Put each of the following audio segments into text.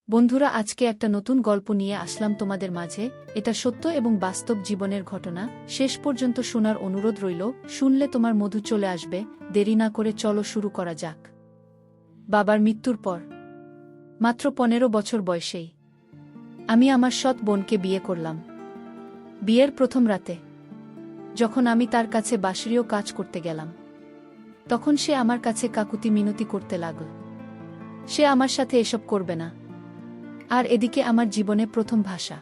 বন্ধুরা, আজকে একটা নতুন গল্প নিয়ে আসলাম তোমাদের মাঝে। এটা সত্য এবং বাস্তব জীবনের ঘটনা। শেষ পর্যন্ত শোনার অনুরোধ রইল। শুনলে তোমার মধু চলে আসবে। দেরি না করে চলো শুরু করা যাক। বাবার মৃত্যুর পর মাত্র 15 বছর বয়সেই আমি আমার সৎ বোনকে বিয়ে করলাম। বিয়ের প্রথম রাতে যখন আমি তার কাছে বাঁশরীয় কাজ করতে গেলাম, তখন সে আমার কাছে কাকুতি মিনতি করতে লাগল। সে আমার সাথে এসব করবে না। আর এদিকে আমার জীবনে প্রথম ভাষা।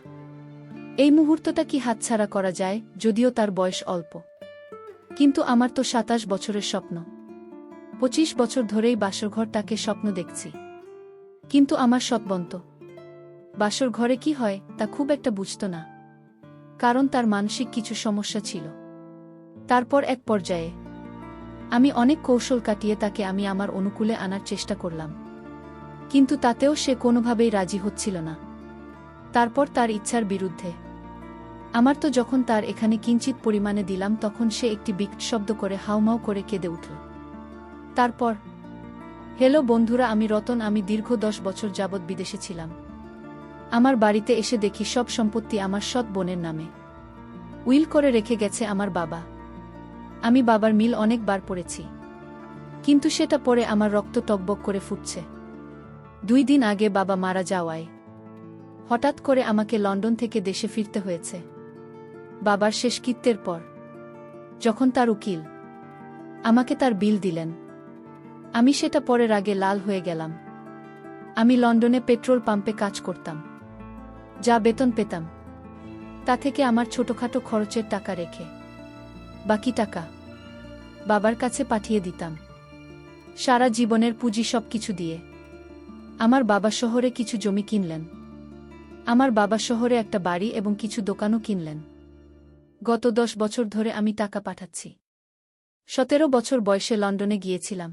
এই মুহূর্তটা কি হাতছাড়া করা যায়? যদিও তার বয়স অল্প, কিন্তু আমার তো 27 বছরের স্বপ্ন। 25 বছর ধরেই বাসরঘরটাকে স্বপ্ন দেখছি। কিন্তু আমার সৎবন্ত বাসর ঘরে কি হয় তা খুব একটা বুঝত না, কারণ তার মানসিক কিছু সমস্যা ছিল। তারপর এক পর্যায়ে আমি অনেক কৌশল কাটিয়ে তাকে আমি আমার অনুকূলে আনার চেষ্টা করলাম, কিন্তু তাতেও সে কোনোভাবেই রাজি হচ্ছিল না। তারপর তার ইচ্ছার বিরুদ্ধে আমার তো যখন তার এখানে কিঞ্চিত পরিমাণে দিলাম, তখন সে একটি বিকট শব্দ করে হাউমাউ করে কেঁদে উঠল। তারপর হ্যালো বন্ধুরা, আমি রতন। আমি দীর্ঘ 10 বছর যাবৎ বিদেশে ছিলাম। আমার বাড়িতে এসে দেখি সব সম্পত্তি আমার সৎ বোনের নামে উইল করে রেখে গেছে আমার বাবা। আমি বাবার মিল অনেকবার পড়েছি, কিন্তু সেটা পড়ে আমার রক্ত টকবক করে ফুটছে। 2 দিন আগে বাবা মারা যাওয়ায় হঠাৎ করে আমাকে লন্ডন থেকে দেশে ফিরতে হয়েছে। বাবার শেষকৃত্যের পর যখন তার উকিল আমাকে তার বিল দিলেন, আমি সেটা পরের আগে লাল হয়ে গেলাম। আমি লন্ডনে পেট্রোল পাম্পে কাজ করতাম। যা বেতন পেতাম তা থেকে আমার ছোটখাটো খরচের টাকা রেখে বাকি টাকা বাবার কাছে পাঠিয়ে দিতাম। সারা জীবনের পুঁজি সবকিছু দিয়ে আমার বাবা শহরে কিছু জমি কিনলেন। আমার বাবা শহরে একটা বাড়ি এবং কিছু দোকানও কিনলেন। গত 10 বছর ধরে আমি টাকা পাঠাচ্ছি। 17 বছর বয়সে লন্ডনে গিয়েছিলাম,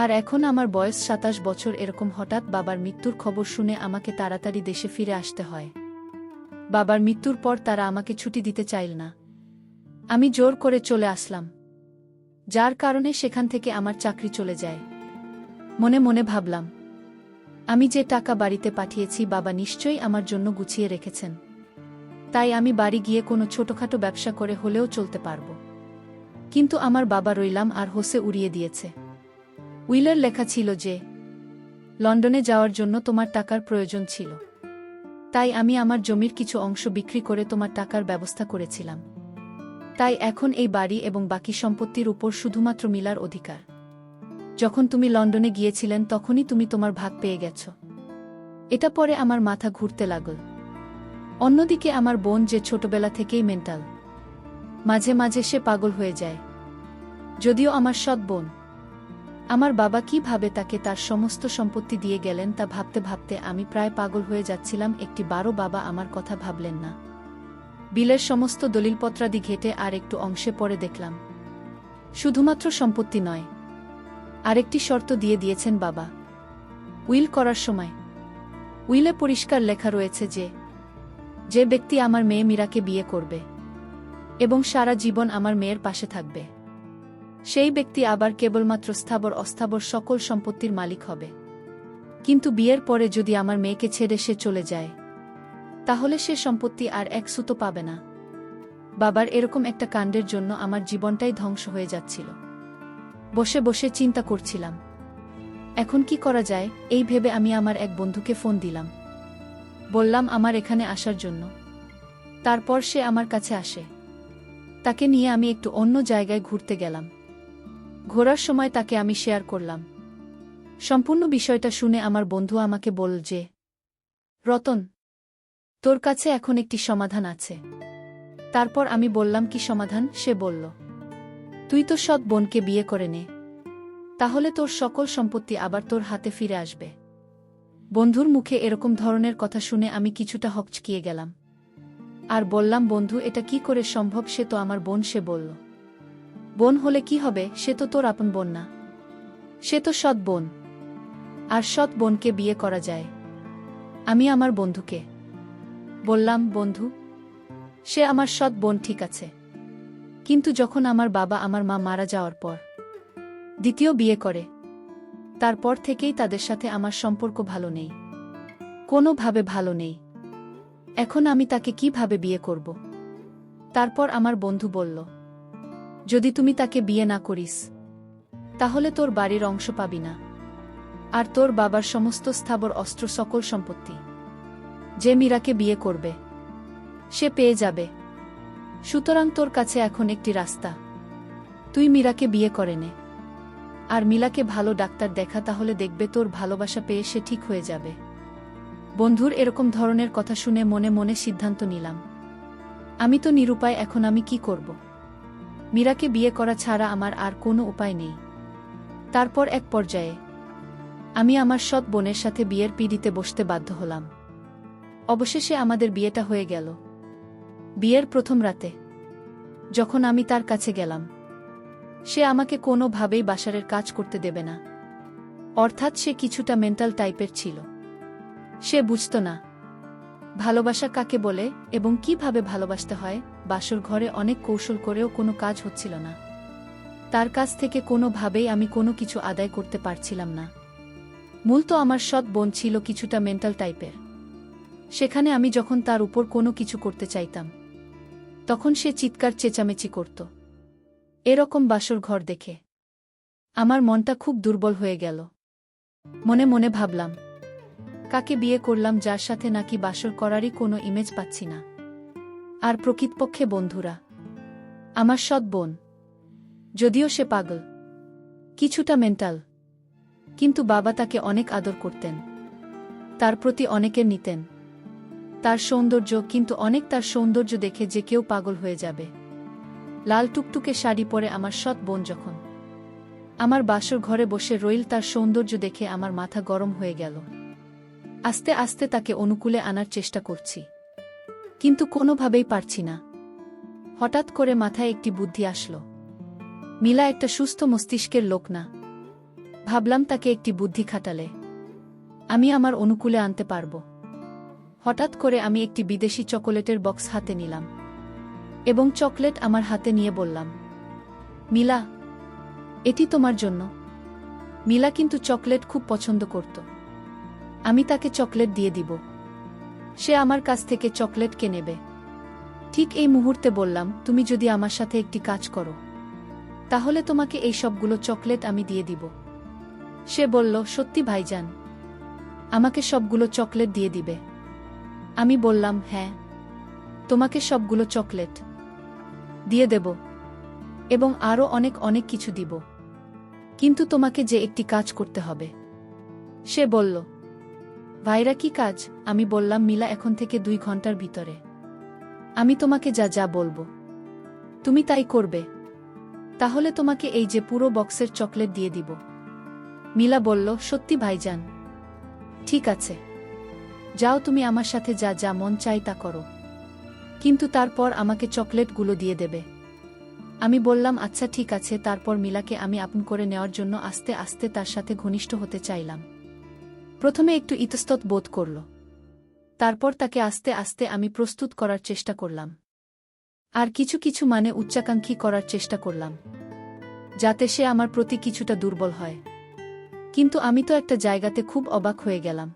আর এখন আমার বয়স 27 বছর। এরকম হঠাৎ বাবার মৃত্যুর খবর শুনে আমাকে তাড়াতাড়ি দেশে ফিরে আসতে হয়। বাবার মৃত্যুর পর তারা আমাকে ছুটি দিতে চাইল না। আমি জোর করে চলে আসলাম, যার কারণে সেখান থেকে আমার চাকরি চলে যায়। মনে মনে ভাবলাম, আমি যে টাকা বাড়িতে পাঠিয়েছি বাবা নিশ্চয়ই আমার জন্য গুছিয়ে রেখেছেন। তাই আমি বাড়ি গিয়ে কোনো ছোটখাটো ব্যবসা করে হলেও চলতে পারব। কিন্তু আমার বাবা রইলাম আর হোসে উড়িয়ে দিয়েছে। উইলের লেখা ছিল যে লন্ডনে যাওয়ার জন্য তোমার টাকার প্রয়োজন ছিল, তাই আমি আমার জমির কিছু অংশ বিক্রি করে তোমার টাকার ব্যবস্থা করেছিলাম। তাই এখন এই বাড়ি এবং বাকি সম্পত্তির উপর শুধুমাত্র মিলার অধিকার। যখন তুমি লন্ডনে গিয়েছিলেন তখনই তুমি তোমার ভাগ পেয়ে গেছ। এটা পরে আমার মাথা ঘুরতে লাগল। অন্যদিকে আমার বোন, যে ছোটবেলা থেকেই মেন্টাল, মাঝে মাঝে সে পাগল হয়ে যায়। যদিও আমার সৎ বোন, আমার বাবা কিভাবে তাকে তার সমস্ত সম্পত্তি দিয়ে গেলেন তা ভাবতে ভাবতে আমি প্রায় পাগল হয়ে যাচ্ছিলাম। একটি বারও বাবা আমার কথা ভাবলেন না। বিলের সমস্ত দলিলপত্রাদি ঘেটে আর একটু অংশে পরে দেখলাম শুধুমাত্র সম্পত্তি নয়, আরেকটি শর্ত দিয়ে দিয়েছেন বাবা উইল করার সময়। উইলে পরিষ্কার লেখা রয়েছে যে যে ব্যক্তি আমার মেয়ে মীরাকে বিয়ে করবে এবং সারা জীবন আমার মেয়ের পাশে থাকবে, সেই ব্যক্তি আবার কেবলমাত্র স্থাবর অস্থাবর সকল সম্পত্তির মালিক হবে। কিন্তু বিয়ের পরে যদি আমার মেয়েকে ছেড়ে সে চলে যায়, তাহলে সে সম্পত্তি আর এক সুতো পাবে না। বাবার এরকম একটা কাণ্ডের জন্য আমার জীবনটাই ধ্বংস হয়ে যাচ্ছিল। বসে বসে চিন্তা করছিলাম এখন কি করা যায়। এই ভেবে আমি আমার এক বন্ধুকে ফোন দিলাম, বললাম আমার এখানে আসার জন্য। তারপর সে আমার কাছে আসে। তাকে নিয়ে আমি একটু অন্য জায়গায় ঘুরতে গেলাম। ঘোরার সময় তাকে আমি শেয়ার করলাম সম্পূর্ণ বিষয়টা। শুনে আমার বন্ধু আমাকে বলল যে রতন, তোর কাছে এখন একটি সমাধান আছে। তারপর আমি বললাম কি সমাধান? সে বলল, তুই তো সৎ বোনকে বিয়ে করে নে, তাহলে তোর সকল সম্পত্তি আবার তোর হাতে ফিরে আসবে। বন্ধুর মুখে এরকম ধরনের কথা শুনে আমি কিছুটা হকচকিয়ে গেলাম আর বললাম, বন্ধু এটা কি করে সম্ভব? সে তো আমার বোন। সে বলল, বোন হলে কি হবে? সে তো তোর আপন বোন না, সে তো সৎ বোন, আর সৎ বোনকে বিয়ে করা যায়। আমি আমার বন্ধুকে বললাম, বন্ধু, সে আমার সৎ বোন ঠিক আছে, কিন্তু যখন আমার বাবা আমার মা মারা যাওয়ার পর দ্বিতীয় বিয়ে করে, তারপর থেকেই তাদের সাথে আমার সম্পর্ক ভালো নেই। কোনোভাবে ভালো নেই। এখন আমি তাকে কিভাবে বিয়ে করব? তারপর আমার বন্ধু বলল, যদি তুমি তাকে বিয়ে না করিস তাহলে তোর বাড়ির অংশ পাবি না, আর তোর বাবার সমস্ত স্থাবর অস্ত্র সকল সম্পত্তি যে মীরাকে বিয়ে করবে সে পেয়ে যাবে। সুতরাং তোর কাছে এখন একটি রাস্তা, তুই মীরাকে বিয়ে করে নে আর মিলাকে ভালো ডাক্তার দেখা, তাহলে দেখবে তোর ভালোবাসা পেয়ে সে ঠিক হয়ে যাবে। বন্ধুর এরকম ধরনের কথা শুনে মনে মনে সিদ্ধান্ত নিলাম, আমি তো নিরুপায়, এখন আমি কি করব? মীরাকে বিয়ে করা ছাড়া আমার আর কোনো উপায় নেই। তারপর এক পর্যায়ে আমি আমার সৎ বোনের সাথে বিয়ের পিঁড়িতে বসতে বাধ্য হলাম। অবশেষে আমাদের বিয়েটা হয়ে গেল। বিয়ের প্রথম রাতে যখন আমি তার কাছে গেলাম, সে আমাকে কোনোভাবেই বাসারের কাজ করতে দেবে না। অর্থাৎ সে কিছুটা মেন্টাল টাইপের ছিল। সে বুঝত না ভালোবাসা কাকে বলে এবং কিভাবে ভালোবাসতে হয়। বাসর ঘরে অনেক কৌশল করেও কোনো কাজ হচ্ছিল না। তার কাছ থেকে কোনোভাবেই আমি কোনো কিছু আদায় করতে পারছিলাম না। মূলত আমার সৎ বোন ছিল কিছুটা মেন্টাল টাইপের। সেখানে আমি যখন তার উপর কোনো কিছু করতে চাইতাম তখন সে চিৎকার চেঁচামেচি করত। এরকম বাসর ঘর দেখে আমার মনটা খুব দুর্বল হয়ে গেল। মনে মনে ভাবলাম, কাকে বিয়ে করলাম যার সাথে নাকি বাসর করারই কোনো ইমেজ পাচ্ছি না। আর প্রকৃতপক্ষে বন্ধুরা, আমার সৎ বোন, যদিও সে পাগল, কিছুটা মেন্টাল, কিন্তু বাবা তাকে অনেক আদর করতেন, তার প্রতি অনেকের নিতেন। তার সৌন্দর্য, কিন্তু অনেক তার সৌন্দর্য দেখে যে কেউ পাগল হয়ে যাবে। লাল টুকটুকে শাড়ি পরে আমার সৎ বোন যখন আমার বাসর ঘরে বসে রইল, তার সৌন্দর্য দেখে আমার মাথা গরম হয়ে গেল। আস্তে আস্তে তাকে অনুকূলে আনার চেষ্টা করছি, কিন্তু কোনোভাবেই পারছি না। হঠাৎ করে মাথায় একটি বুদ্ধি আসলো। মিলা একটা সুস্থ মস্তিষ্কের লোক না। ভাবলাম তাকে একটি বুদ্ধি খাটালে আমি আমার অনুকূলে আনতে পারব। হঠাৎ করে আমি একটি বিদেশি চকোলেটের বক্স হাতে নিলাম এবং চকলেট আমার হাতে নিয়ে বললাম, মিলা, এটি তোমার জন্য। মিলা কিন্তু চকলেট খুব পছন্দ করত। আমি তাকে চকলেট দিয়ে দিব, সে আমার কাছ থেকে চকলেট কে নেবে। ঠিক এই মুহূর্তে বললাম, তুমি যদি আমার সাথে একটি কাজ করো তাহলে তোমাকে এই সবগুলো চকলেট আমি দিয়ে দিব। সে বলল, সত্যি ভাইজান, আমাকে সবগুলো চকলেট দিয়ে দিবে? আমি বললাম, হ্যাঁ, তোমাকে সবগুলো চকলেট দিয়ে দেব এবং আরও অনেক অনেক কিছু দিব, কিন্তু তোমাকে যে একটি কাজ করতে হবে। সে বলল, ভাইরা, কি কাজ? আমি বললাম, মিলা, এখন থেকে 2 ঘন্টার ভিতরে আমি তোমাকে যা যা বলবো তুমি তাই করবে, তাহলে তোমাকে এই যে পুরো বক্সের চকলেট দিয়ে দিব। মিলা বলল, সত্যি ভাইজান? ঠিক আছে, যাও, তুমি আমার সাথে যা যা মন চাই তা করো, কিন্তু তারপর আমাকে চকলেটগুলো দিয়ে দেবে। আমি বললাম, আচ্ছা ঠিক আছে। তারপর মিলাকে আমি আপন করে নেওয়ার জন্য আস্তে আস্তে তার সাথে ঘনিষ্ঠ হতে চাইলাম। প্রথমে একটু ইতস্তত বোধ করল, তারপর তাকে আস্তে আস্তে আমি প্রস্তুত করার চেষ্টা করলাম, আর কিছু কিছু মানে উচ্চাকাঙ্ক্ষী করার চেষ্টা করলাম, যাতে সে আমার প্রতি কিছুটা দুর্বল হয়। কিন্তু আমি তো একটা জায়গাতে খুব অবাক হয়ে গেলাম।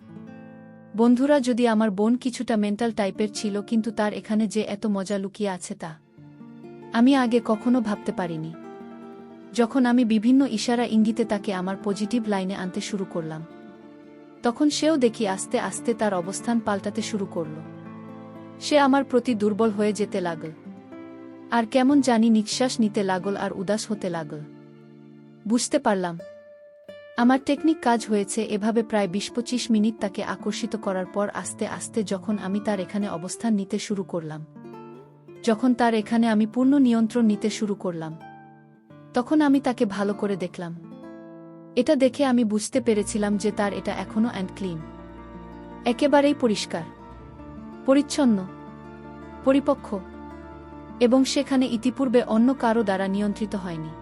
বন্ধুরা, যদি আমার বোন কিছুটা মেন্টাল টাইপের ছিল, কিন্তু তার এখানে যে এত মজা লুকিয়ে আছে তা আমি আগে কখনো ভাবতে পারিনি। যখন আমি বিভিন্ন ইশারা ইঙ্গিতে তাকে আমার পজিটিভ লাইনে আনতে শুরু করলাম, তখন সেও দেখি আস্তে আস্তে তার অবস্থান পাল্টাতে শুরু করল। সে আমার প্রতি দুর্বল হয়ে যেতে লাগল, আর কেমন জানি নিঃশ্বাস নিতে লাগল আর উদাস হতে লাগল। বুঝতে পারলাম আমার টেকনিক কাজ হয়েছে। এভাবে প্রায় 20-25 মিনিট তাকে আকর্ষিত করার পর আস্তে আস্তে যখন আমি তার এখানে অবস্থান নিতে শুরু করলাম, যখন তার এখানে আমি পূর্ণ নিয়ন্ত্রণ নিতে শুরু করলাম, তখন আমি তাকে ভালো করে দেখলাম। এটা দেখে আমি বুঝতে পেরেছিলাম যে তার এটা এখনো অ্যান্ড ক্লিন, একেবারেই পরিষ্কার, পরিচ্ছন্ন, পরিপক্ক, এবং সেখানে ইতিপূর্বে অন্য কারো দ্বারা নিয়ন্ত্রিত হয়নি।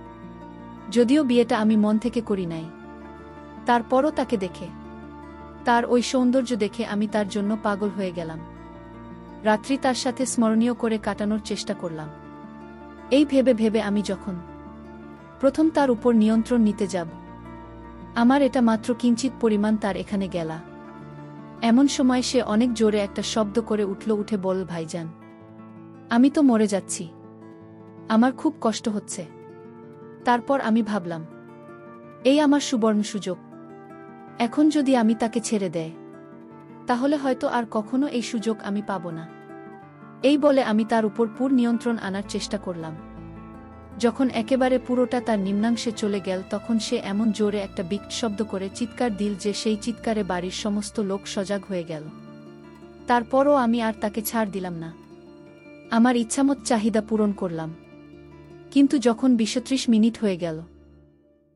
যদিও বিয়েটা আমি মন থেকে করি নাই, তারপরও তাকে দেখে, তার ওই সৌন্দর্য দেখে আমি তার জন্য পাগল হয়ে গেলাম। রাত্রি তার সাথে স্মরণীয় করে কাটানোর চেষ্টা করলাম। এই ভেবে ভেবে আমি যখন প্রথম তার উপর নিয়ন্ত্রণ নিতে যাব, আমার এটা মাত্র কিঞ্চিত পরিমাণ তার এখানে গেলা এমন সময় সে অনেক জোরে একটা শব্দ করে উঠে বলল, ভাইজান, আমি তো মরে যাচ্ছি, আমার খুব কষ্ট হচ্ছে। তারপর আমি ভাবলাম, এই আমার সুবর্ণ সুযোগ। এখন যদি আমি তাকে ছেড়ে দেয়, তাহলে হয়তো আর কখনো এই সুযোগ আমি পাব না। এই বলে আমি তার উপর পুরো নিয়ন্ত্রণ আনার চেষ্টা করলাম। যখন একেবারে পুরোটা তার নিম্নাংশে চলে গেল, তখন সে এমন জোরে একটা বিকট শব্দ করে চিৎকার দিল যে সেই চিৎকারে বাড়ির সমস্ত লোক সজাগ হয়ে গেল। তারপরও আমি আর তাকে ছাড় দিলাম না। আমার ইচ্ছামত চাহিদা পূরণ করলাম। কিন্তু যখন ২০-৩০ মিনিট হয়ে গেল,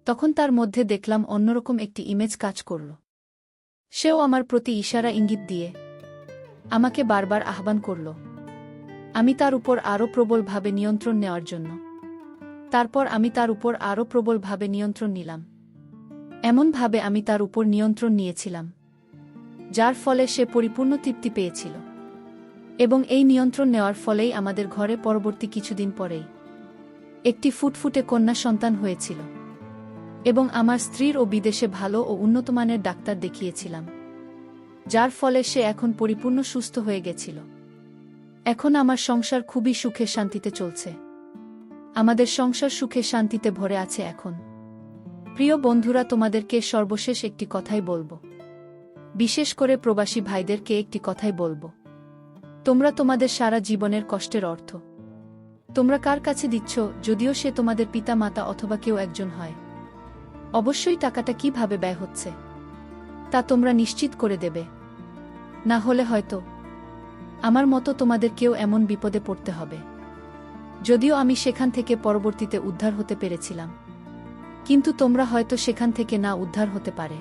তখন তার মধ্যে দেখলাম অন্যরকম একটি ইমেজ কাজ করল। সেও আমার প্রতি ইশারা ইঙ্গিত দিয়ে আমাকে বারবার আহ্বান করল আমি তার উপর আরও প্রবলভাবে নিয়ন্ত্রণ নেওয়ার জন্য। তারপর আমি তার উপর আরও প্রবলভাবে নিয়ন্ত্রণ নিলাম। এমনভাবে আমি তার উপর নিয়ন্ত্রণ নিয়েছিলাম, যার ফলে সে পরিপূর্ণ তৃপ্তি পেয়েছিল। এবং এই নিয়ন্ত্রণ নেওয়ার ফলেই আমাদের ঘরে পরবর্তী কিছুদিন পরেই একটি ফুটফুটে কন্যা সন্তান হয়েছিল। এবং আমার স্ত্রীর ও বিদেশে ভালো ও উন্নতমানের ডাক্তার দেখিয়েছিলাম, যার ফলে সে এখন পরিপূর্ণ সুস্থ হয়ে গেছিল। এখন আমার সংসার খুবই সুখে শান্তিতে চলছে। আমাদের সংসার সুখে শান্তিতে ভরে আছে এখন। প্রিয় বন্ধুরা, তোমাদেরকে সর্বশেষ একটি কথাই বলবো, বিশেষ করে প্রবাসী ভাইদেরকে একটি কথাই বলবো। তোমরা তোমাদের সারা জীবনের কষ্টের অর্থ তোমরা কার কাছে দিচ্ছ, যদিও সে তোমাদের পিতা মাতা অথবা কেউ একজন হয়, অবশ্যই টাকাটা কিভাবে ব্যয় হচ্ছে তা তোমরা নিশ্চিত করে দেবে। না হলে হয়তো আমার মতো তোমাদের কেউ এমন বিপদে পড়তে হবে। যদিও আমি সেখান থেকে পরবর্তীতে উদ্ধার হতে পেরেছিলাম, কিন্তু তোমরা হয়তো সেখান থেকে না উদ্ধার হতে পারে,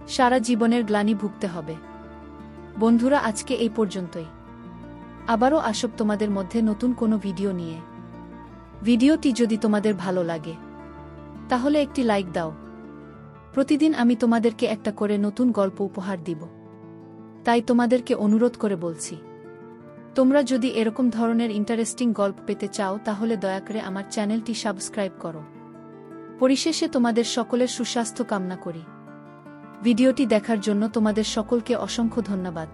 সারা জীবনের গ্লানি ভুগতে হবে। বন্ধুরা, আজকে এই পর্যন্তই। আবারও আসব তোমাদের মধ্যে নতুন কোনো ভিডিও নিয়ে। ভিডিওটি যদি তোমাদের ভালো লাগে, তাহলে একটি লাইক দাও। প্রতিদিন আমি তোমাদেরকে একটা করে নতুন গল্প উপহার দিব, তাই তোমাদেরকে অনুরোধ করে বলছি, তোমরা যদি এরকম ধরনের ইন্টারেস্টিং গল্প পেতে চাও, তাহলে দয়া করে আমার চ্যানেলটি সাবস্ক্রাইব করো। পরিশেষে তোমাদের সকলের সুস্বাস্থ্য কামনা করি। ভিডিওটি দেখার জন্য তোমাদের সকলকে অসংখ্য ধন্যবাদ।